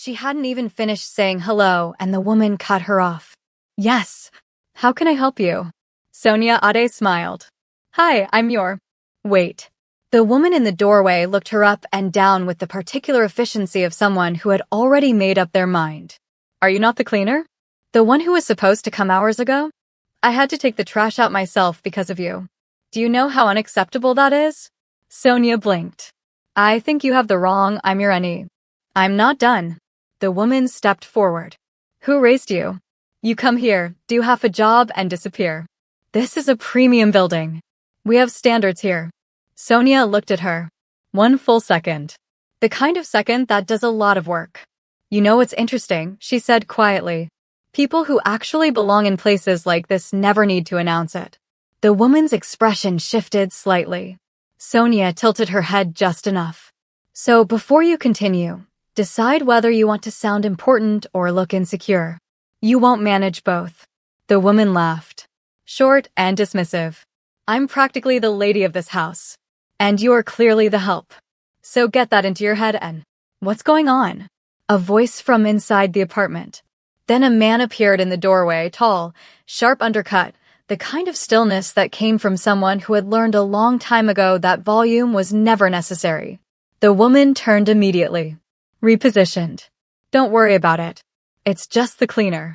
She hadn't even finished saying hello, and the woman cut her off. Yes. How can I help you? Sonia Ade smiled. Hi, I'm your... Wait. The woman in the doorway looked her up and down with the particular efficiency of someone who had already made up their mind. Are you not the cleaner? The one who was supposed to come hours ago? I had to take the trash out myself because of you. Do you know how unacceptable that is? Sonia blinked. I think you have the wrong I'm your any. I'm not done. The woman stepped forward. Who raised you? You come here, do half a job, and disappear. This is a premium building. We have standards here. Sonia looked at her. 1 full second. The kind of second that does a lot of work. You know what's interesting, she said quietly. People who actually belong in places like this never need to announce it. The woman's expression shifted slightly. Sonia tilted her head just enough. So before you continue, decide whether you want to sound important or look insecure. You won't manage both. The woman laughed. Short and dismissive. I'm practically the lady of this house. And you're clearly the help. So get that into your head and... What's going on? A voice from inside the apartment. Then a man appeared in the doorway, tall, sharp undercut, the kind of stillness that came from someone who had learned a long time ago that volume was never necessary. The woman turned immediately. Repositioned. Don't worry about it. It's just the cleaner.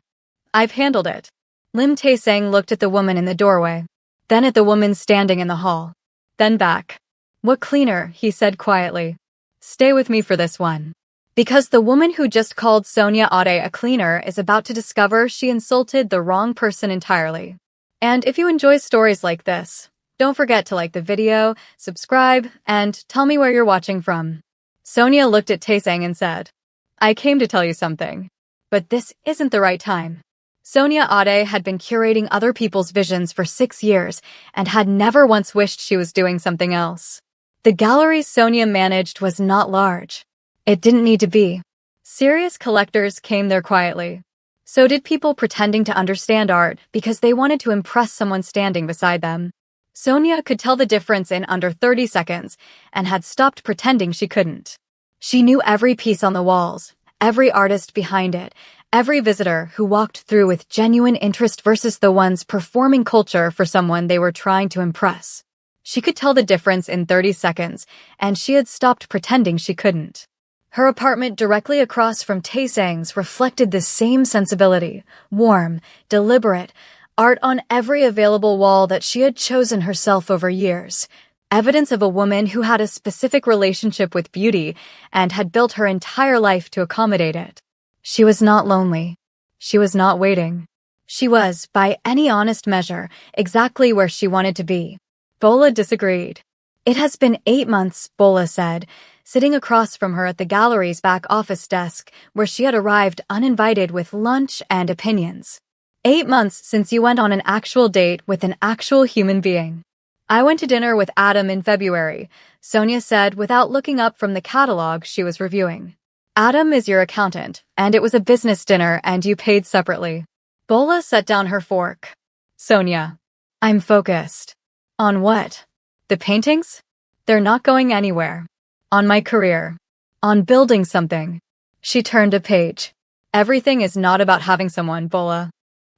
I've handled it. Lim Tae-sang looked at the woman in the doorway, then at the woman standing in the hall, then back. What cleaner? He said quietly. Stay with me for this one. Because the woman who just called Sonia Ade a cleaner is about to discover she insulted the wrong person entirely. And if you enjoy stories like this, don't forget to like the video, subscribe, and tell me where you're watching from. Sonia looked at Tae-sang and said, I came to tell you something. But this isn't the right time. Sonia Ade had been curating other people's visions for 6 years and had never once wished she was doing something else. The gallery Sonia managed was not large. It didn't need to be. Serious collectors came there quietly. So did people pretending to understand art because they wanted to impress someone standing beside them. Sonia could tell the difference in under 30 seconds and had stopped pretending she couldn't. She knew every piece on the walls, every artist behind it, every visitor who walked through with genuine interest versus the ones performing culture for someone they were trying to impress. She could tell the difference in 30 seconds, and she had stopped pretending she couldn't. Her apartment directly across from Tae-sang's reflected the same sensibility, warm, deliberate, art on every available wall that she had chosen herself over years, evidence of a woman who had a specific relationship with beauty and had built her entire life to accommodate it. She was not lonely. She was not waiting. She was, by any honest measure, exactly where she wanted to be. Bola disagreed. It has been 8 months, Bola said, sitting across from her at the gallery's back office desk where she had arrived uninvited with lunch and opinions. 8 months since you went on an actual date with an actual human being. I went to dinner with Adam in February, Sonia said without looking up from the catalog she was reviewing. Adam is your accountant, and it was a business dinner and you paid separately. Bola set down her fork. Sonia. I'm focused. On what? The paintings? They're not going anywhere. On my career. On building something. She turned a page. Everything is not about having someone, Bola.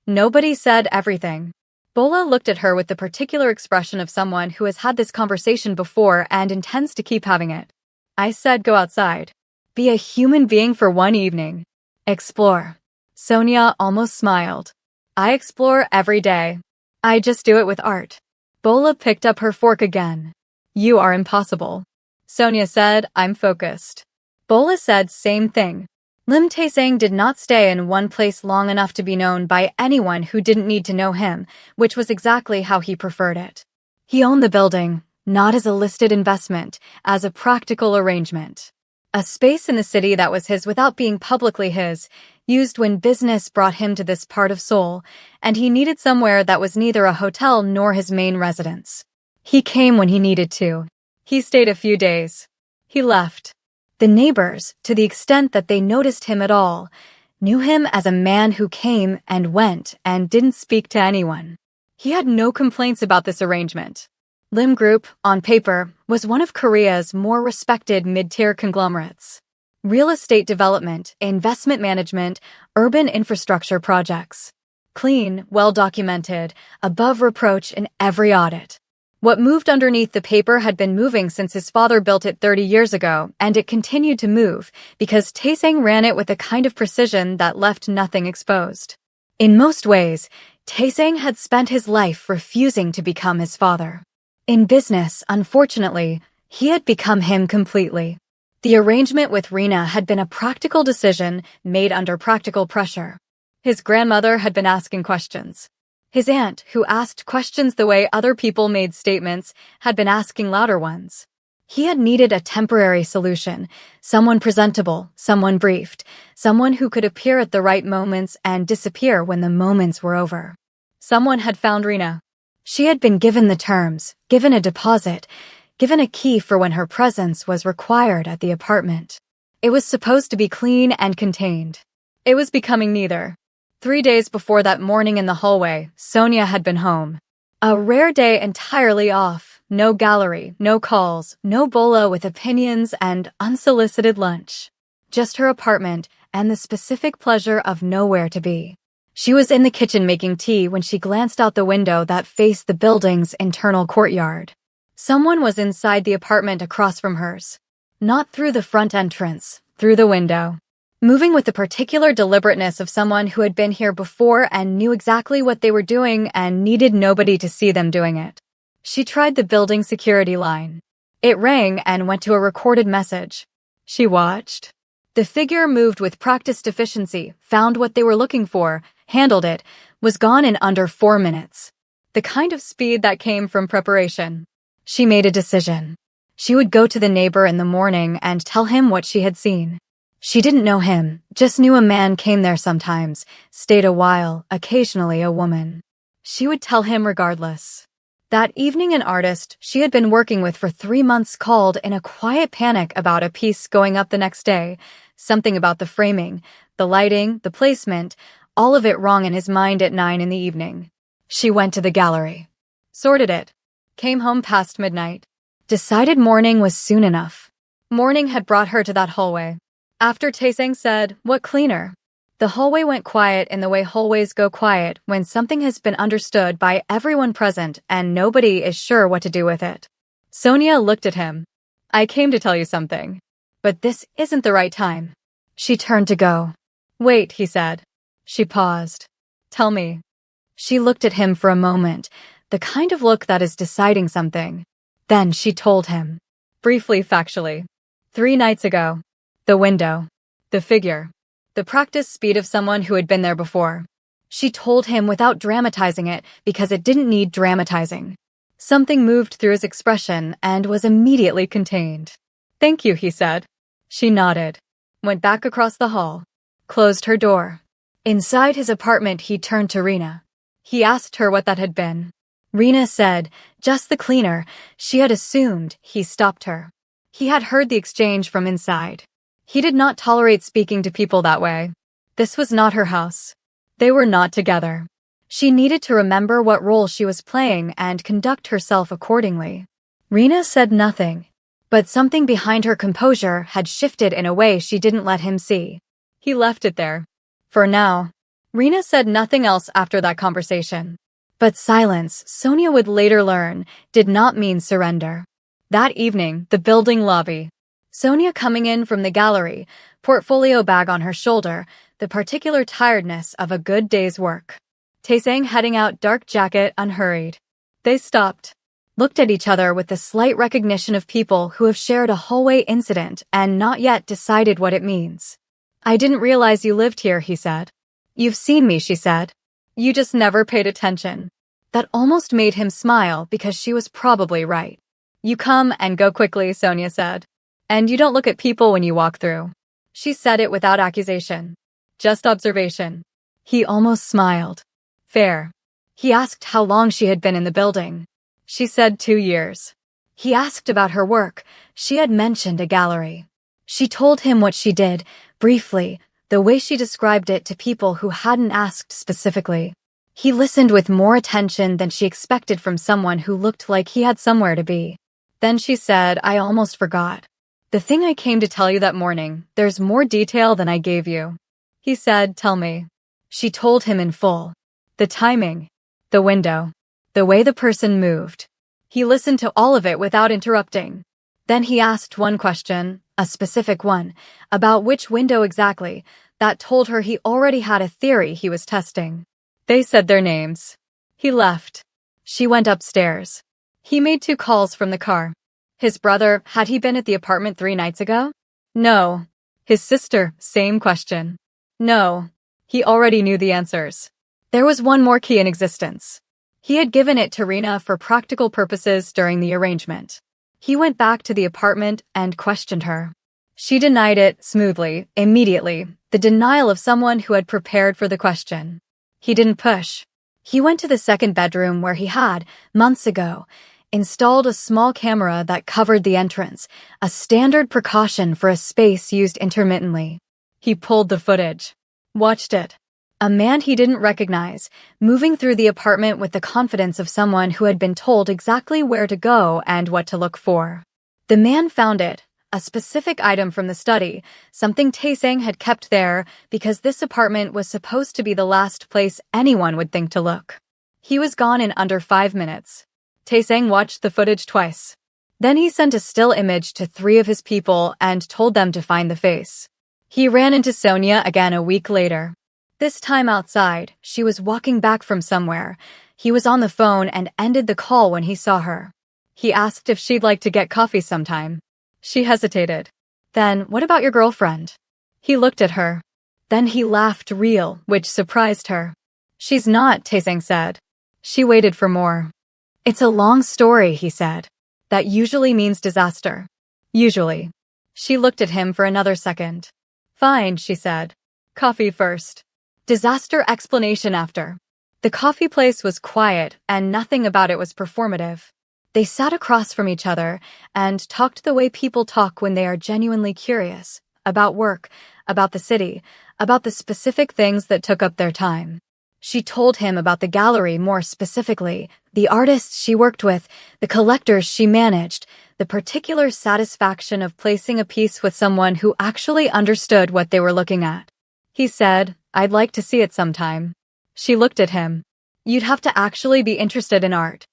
Nobody said everything. Bola looked at her with the particular expression of someone who has had this conversation before and intends to keep having it. I said go outside. Be a human being for one evening. Explore. Sonia almost smiled. I explore every day. I just do it with art. Bola picked up her fork again. You are impossible. Sonia said, I'm focused. Bola said same thing. Lim Tae-sang did not stay in one place long enough to be known by anyone who didn't need to know him, which was exactly how he preferred it. He owned the building, not as a listed investment, as a practical arrangement. A space in the city that was his without being publicly his, used when business brought him to this part of Seoul, and he needed somewhere that was neither a hotel nor his main residence. He came when he needed to. He stayed a few days. He left. The neighbors, to the extent that they noticed him at all, knew him as a man who came and went and didn't speak to anyone. He had no complaints about this arrangement. Lim Group, on paper, was one of Korea's more respected mid-tier conglomerates. real estate development, investment management, urban infrastructure projects. Clean, well-documented, above reproach in every audit. What moved underneath the paper had been moving since his father built it 30 years ago, and it continued to move because Taesang ran it with a kind of precision that left nothing exposed. In most ways, Taesang had spent his life refusing to become his father. In business, unfortunately, he had become him completely. The arrangement with Rina had been a practical decision made under practical pressure. His grandmother had been asking questions. His aunt, who asked questions the way other people made statements, had been asking louder ones. He had needed a temporary solution, someone presentable, someone briefed, someone who could appear at the right moments and disappear when the moments were over. Someone had found Rina. She had been given the terms, given a deposit, given a key for when her presence was required at the apartment. It was supposed to be clean and contained. It was becoming neither. 3 days before that morning in the hallway, Sonia had been home. A rare day entirely off, no gallery, no calls, no bola with opinions and unsolicited lunch. Just her apartment and the specific pleasure of nowhere to be. She was in the kitchen making tea when she glanced out the window that faced the building's internal courtyard. Someone was inside the apartment across from hers. Not through the front entrance, through the window. Moving with the particular deliberateness of someone who had been here before and knew exactly what they were doing and needed nobody to see them doing it. She tried the building security line. It rang and went to a recorded message. She watched. The figure moved with practiced efficiency, found what they were looking for, handled it, was gone in under 4 minutes. The kind of speed that came from preparation. She made a decision. She would go to the neighbor in the morning and tell him what she had seen. She didn't know him, just knew a man came there sometimes, stayed a while, occasionally a woman. She would tell him regardless. That evening an artist she had been working with for 3 months called in a quiet panic about a piece going up the next day, something about the framing, the lighting, the placement, all of it wrong in his mind at 9 in the evening. She went to the gallery. Sorted it. Came home past midnight. Decided morning was soon enough. Morning had brought her to that hallway. After Taesang said, "What cleaner?" The hallway went quiet in the way hallways go quiet when something has been understood by everyone present and nobody is sure what to do with it. Sonia looked at him. "I came to tell you something. But this isn't the right time." She turned to go. "Wait," he said. She paused. "Tell me." She looked at him for a moment, the kind of look that is deciding something. Then she told him. Briefly, factually. 3 nights ago. The window. The figure. The practiced speed of someone who had been there before. She told him without dramatizing it because it didn't need dramatizing. Something moved through his expression and was immediately contained. "Thank you," he said. She nodded. Went back across the hall. Closed her door. Inside his apartment he turned to Rina. He asked her what that had been. Rina said, "Just the cleaner." She had assumed. He stopped her. He had heard the exchange from inside. He did not tolerate speaking to people that way. This was not her house. They were not together. She needed to remember what role she was playing and conduct herself accordingly. Rina said nothing, but something behind her composure had shifted in a way she didn't let him see. He left it there. For now. Rina said nothing else after that conversation. But silence, Sonia would later learn, did not mean surrender. That evening, the building lobby. Sonia coming in from the gallery, portfolio bag on her shoulder, the particular tiredness of a good day's work. Taesang heading out, dark jacket, unhurried. They stopped, looked at each other with the slight recognition of people who have shared a hallway incident and not yet decided what it means. "I didn't realize you lived here," he said. "You've seen me," she said. "You just never paid attention." That almost made him smile because she was probably right. "You come and go quickly," Sonia said. "And you don't look at people when you walk through." She said it without accusation. Just observation. He almost smiled. Fair. He asked how long she had been in the building. She said 2 years. He asked about her work. She had mentioned a gallery. She told him what she did, briefly, the way she described it to people who hadn't asked specifically. He listened with more attention than she expected from someone who looked like he had somewhere to be. Then she said, "I almost forgot." The thing I came to tell you that morning, there's more detail than I gave you. He said, tell me. She told him in full. The timing, the window, the way the person moved. He listened to all of it without interrupting. Then he asked one question, a specific one, about which window exactly, that told her he already had a theory he was testing. They said their names. He left. She went upstairs. He made 2 calls from the car. His brother, had he been at the apartment 3 nights ago? No. His sister, same question. No. He already knew the answers. There was one more key in existence. He had given it to Rena for practical purposes during the arrangement. He went back to the apartment and questioned her. She denied it smoothly, immediately, the denial of someone who had prepared for the question. He didn't push. He went to the second bedroom where he had, months ago, installed a small camera that covered the entrance, a standard precaution for a space used intermittently. He pulled the footage. Watched it. A man he didn't recognize, moving through the apartment with the confidence of someone who had been told exactly where to go and what to look for. The man found it, a specific item from the study, something Taesang had kept there because this apartment was supposed to be the last place anyone would think to look. He was gone in under 5 minutes. Taesang watched the footage twice. Then he sent a still image to 3 of his people and told them to find the face. He ran into Sonia again a week later. This time outside, she was walking back from somewhere. He was on the phone and ended the call when he saw her. He asked if she'd like to get coffee sometime. She hesitated. Then, what about your girlfriend? He looked at her. Then he laughed real, which surprised her. She's not, Taesang said. She waited for more. It's a long story, he said. That usually means disaster. Usually. She looked at him for another second. Fine, she said. Coffee first. Disaster explanation after. The coffee place was quiet, and nothing about it was performative. They sat across from each other and talked the way people talk when they are genuinely curious, about work, about the city, about the specific things that took up their time. She told him about the gallery more specifically, the artists she worked with, the collectors she managed, the particular satisfaction of placing a piece with someone who actually understood what they were looking at. He said, I'd like to see it sometime. She looked at him. You'd have to actually be interested in art.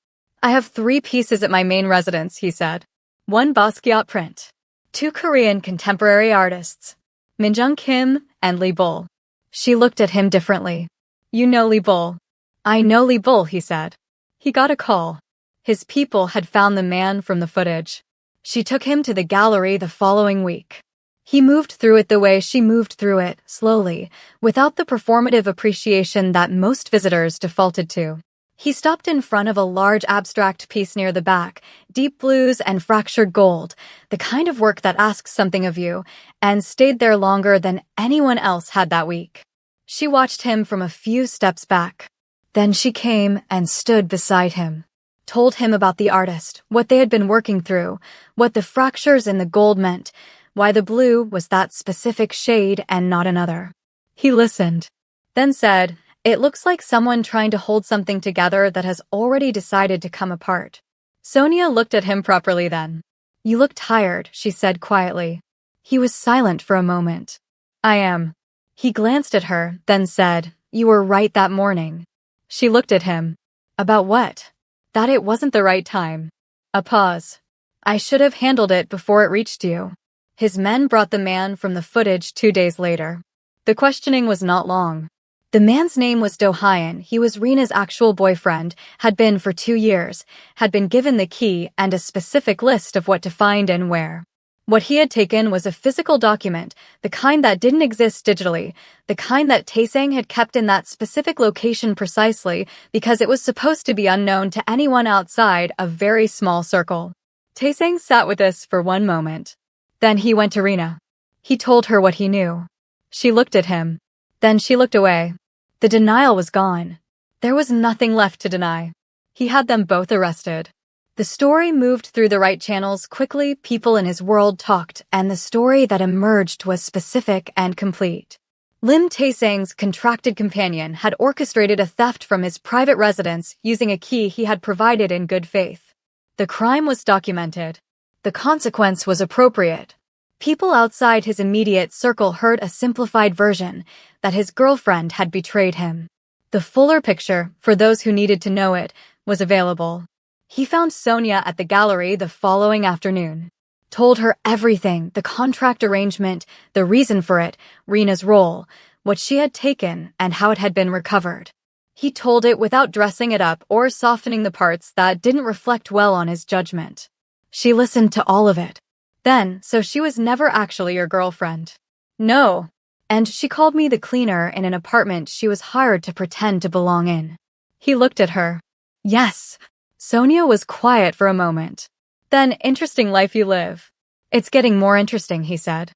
I have 3 pieces at my main residence, he said. 1 Basquiat print. 2 Korean contemporary artists. Minjung Kim and Lee Bull. She looked at him differently. You know Lee Bull. I know Lee Bull, he said. He got a call. His people had found the man from the footage. She took him to the gallery the following week. He moved through it the way she moved through it, slowly, without the performative appreciation that most visitors defaulted to. He stopped in front of a large abstract piece near the back, deep blues and fractured gold, the kind of work that asks something of you, and stayed there longer than anyone else had that week. She watched him from a few steps back. Then she came and stood beside him, told him about the artist, what they had been working through, what the fractures in the gold meant, why the blue was that specific shade and not another. He listened, then said, It looks like someone trying to hold something together that has already decided to come apart. Sonia looked at him properly then. You look tired, she said quietly. He was silent for a moment. I am. He glanced at her, then said, You were right that morning. She looked at him. About what? That it wasn't the right time. A pause. I should have handled it before it reached you. His men brought the man from the footage 2 days later. The questioning was not long. The man's name was Do Hyun. He was Rena's actual boyfriend, had been for 2 years, had been given the key and a specific list of what to find and where. What he had taken was a physical document, the kind that didn't exist digitally, the kind that Taesang had kept in that specific location precisely because it was supposed to be unknown to anyone outside a very small circle. Taesang sat with this for 1 moment. Then he went to Rena. He told her what he knew. She looked at him. Then she looked away. The denial was gone. There was nothing left to deny. He had them both arrested. The story moved through the right channels quickly, people in his world talked, and the story that emerged was specific and complete. Lim Taesang's contracted companion had orchestrated a theft from his private residence using a key he had provided in good faith. The crime was documented. The consequence was appropriate. People outside his immediate circle heard a simplified version that his girlfriend had betrayed him. The fuller picture, for those who needed to know it, was available. He found Sonia at the gallery the following afternoon. Told her everything, the contract arrangement, the reason for it, Rena's role, what she had taken, and how it had been recovered. He told it without dressing it up or softening the parts that didn't reflect well on his judgment. She listened to all of it. Then, so she was never actually your girlfriend. No. And she called me the cleaner in an apartment she was hired to pretend to belong in. He looked at her. Yes. Sonia was quiet for a moment. Then, interesting life you live. It's getting more interesting, he said.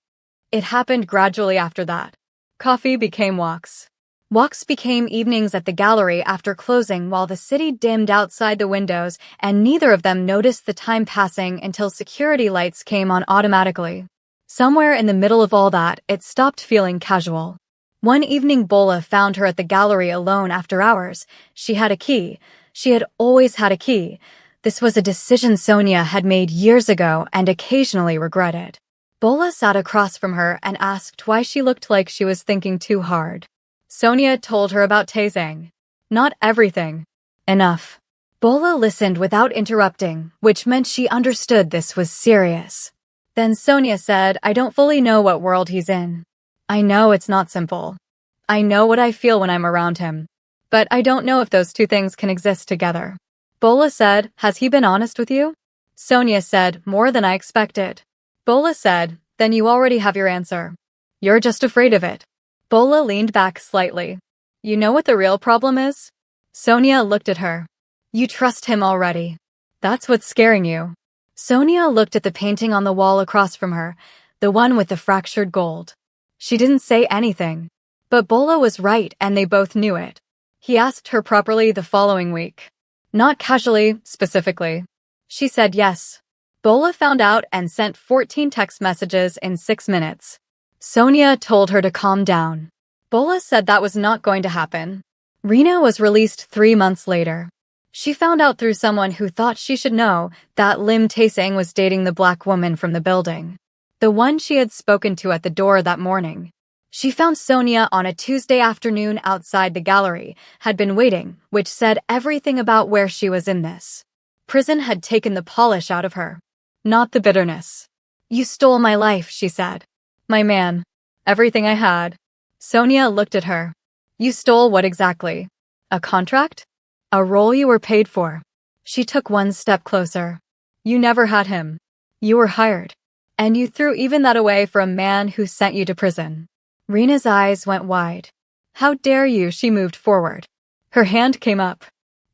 It happened gradually after that. Coffee became walks. Walks became evenings at the gallery after closing while the city dimmed outside the windows, and neither of them noticed the time passing until security lights came on automatically. Somewhere in the middle of all that, it stopped feeling casual. One evening Bola found her at the gallery alone after hours. She had a key. She had always had a key. This was a decision Sonia had made years ago and occasionally regretted. Bola sat across from her and asked why she looked like she was thinking too hard. Sonia told her about Taizang. Not everything. Enough. Bola listened without interrupting, which meant she understood this was serious. Then Sonia said, I don't fully know what world he's in. I know it's not simple. I know what I feel when I'm around him. But I don't know if those two things can exist together. Bola said, has he been honest with you? Sonia said, more than I expected. Bola said, then you already have your answer. You're just afraid of it. Bola leaned back slightly. You know what the real problem is? Sonia looked at her. You trust him already. That's what's scaring you. Sonia looked at the painting on the wall across from her, the one with the fractured gold. She didn't say anything. But Bola was right and they both knew it. He asked her properly the following week. Not casually, specifically. She said yes. Bola found out and sent 14 text messages in 6 minutes. Sonia told her to calm down. Bola said that was not going to happen. Rena was released 3 months later. She found out through someone who thought she should know that Lim Taesang was dating the black woman from the building. The one she had spoken to at the door that morning. She found Sonia on a Tuesday afternoon outside the gallery, had been waiting, which said everything about where she was in this. Prison had taken the polish out of her. Not the bitterness. You stole my life, she said. My man. Everything I had. Sonia looked at her. You stole what exactly? A contract? A role you were paid for. She took one step closer. You never had him. You were hired. And you threw even that away for a man who sent you to prison. Rena's eyes went wide. How dare you? She moved forward. Her hand came up.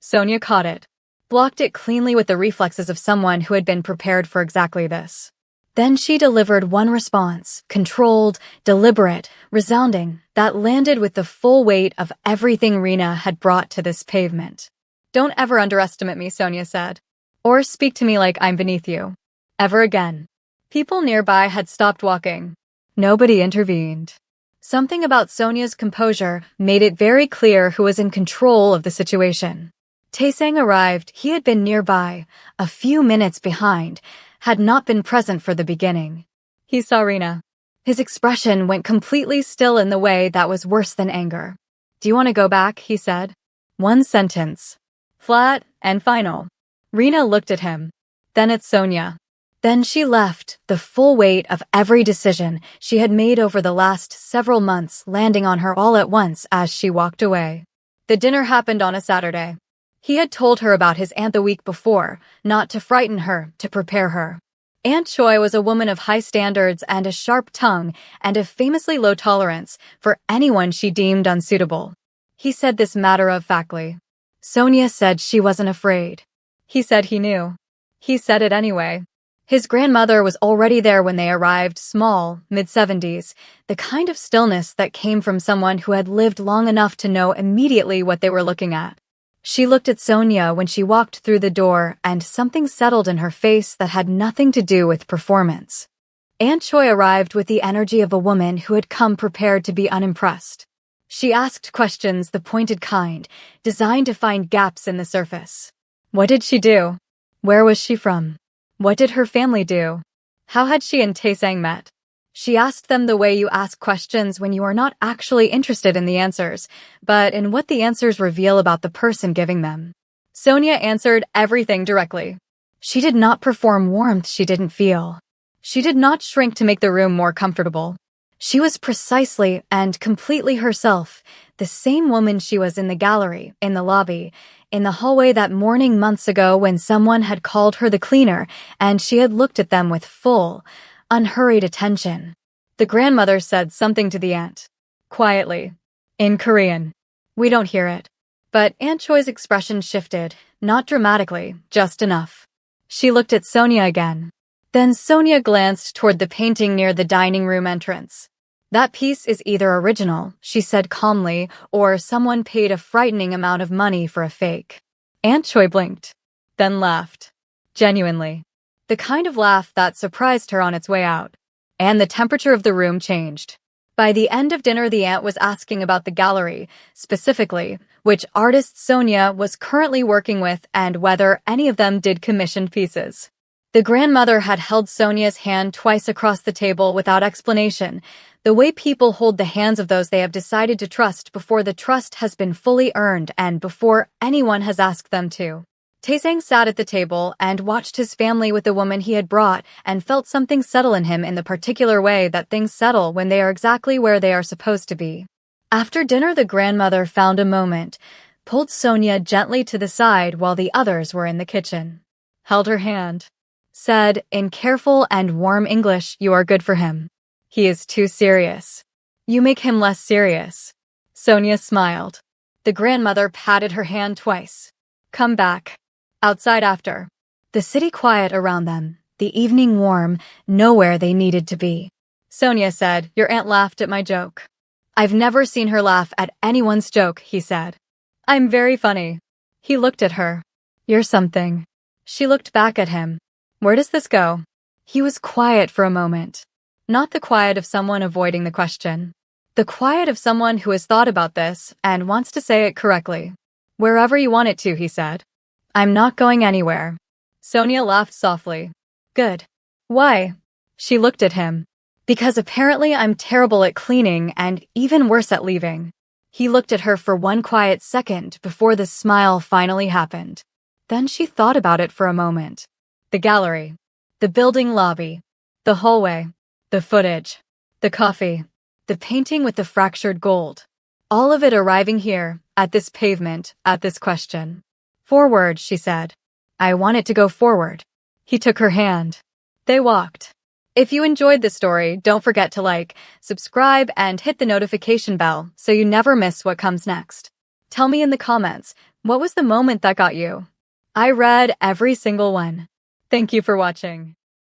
Sonia caught it. Blocked it cleanly with the reflexes of someone who had been prepared for exactly this. Then she delivered one response, controlled, deliberate, resounding, that landed with the full weight of everything Rena had brought to this pavement. Don't ever underestimate me, Sonia said. Or speak to me like I'm beneath you. Ever again. People nearby had stopped walking. Nobody intervened. Something about Sonia's composure made it very clear who was in control of the situation. Taesang arrived. He had been nearby, a few minutes behind, had not been present for the beginning. He saw Rena. His expression went completely still in the way that was worse than anger. Do you want to go back? He said. One sentence. Flat and final. Rena looked at him. Then at Sonia. Then she left, the full weight of every decision she had made over the last several months landing on her all at once as she walked away. The dinner happened on a Saturday. He had told her about his aunt the week before, not to frighten her, to prepare her. Aunt Choi was a woman of high standards and a sharp tongue and a famously low tolerance for anyone she deemed unsuitable. He said this matter-of-factly. Sonia said she wasn't afraid. He said he knew. He said it anyway. His grandmother was already there when they arrived, small, mid-70s, the kind of stillness that came from someone who had lived long enough to know immediately what they were looking at. She looked at Sonia when she walked through the door and something settled in her face that had nothing to do with performance. Aunt Choi arrived with the energy of a woman who had come prepared to be unimpressed. She asked questions, the pointed kind, designed to find gaps in the surface. What did she do? Where was she from? What did her family do? How had she and Taesang met? She asked them the way you ask questions when you are not actually interested in the answers, but in what the answers reveal about the person giving them. Sonia answered everything directly. She did not perform warmth she didn't feel. She did not shrink to make the room more comfortable. She was precisely and completely herself, the same woman she was in the gallery, in the lobby, in the hallway that morning months ago when someone had called her the cleaner and she had looked at them with full, unhurried attention. The grandmother said something to the aunt. Quietly. In Korean. We don't hear it. But Aunt Choi's expression shifted, not dramatically, just enough. She looked at Sonia again. Then Sonia glanced toward the painting near the dining room entrance. That piece is either original, she said calmly, or someone paid a frightening amount of money for a fake. Aunt Choi blinked, then laughed. Genuinely. The kind of laugh that surprised her on its way out. And the temperature of the room changed. By the end of dinner, the aunt was asking about the gallery, specifically, which artists Sonia was currently working with and whether any of them did commissioned pieces. The grandmother had held Sonia's hand twice across the table without explanation, the way people hold the hands of those they have decided to trust before the trust has been fully earned and before anyone has asked them to. Taesang sat at the table and watched his family with the woman he had brought and felt something settle in him in the particular way that things settle when they are exactly where they are supposed to be. After dinner, the grandmother found a moment, pulled Sonia gently to the side while the others were in the kitchen, held her hand, said, in careful and warm English, "You are good for him. He is too serious. You make him less serious." Sonia smiled. The grandmother patted her hand twice. Come back. Outside after. The city quiet around them, the evening warm, nowhere they needed to be. Sonia said, "Your aunt laughed at my joke." "I've never seen her laugh at anyone's joke," he said. "I'm very funny." He looked at her. "You're something." She looked back at him. Where does this go? He was quiet for a moment. Not the quiet of someone avoiding the question. The quiet of someone who has thought about this and wants to say it correctly. Wherever you want it to, he said. I'm not going anywhere. Sonia laughed softly. Good. Why? She looked at him. Because apparently I'm terrible at cleaning and even worse at leaving. He looked at her for one quiet second before the smile finally happened. Then she thought about it for a moment. The gallery, the building lobby, the hallway, the footage, the coffee, the painting with the fractured gold. All of it arriving here, at this pavement, at this question. Forward, she said. I want it to go forward. He took her hand. They walked. If you enjoyed this story, don't forget to like, subscribe, and hit the notification bell so you never miss what comes next. Tell me in the comments, what was the moment that got you? I read every single one. Thank you for watching.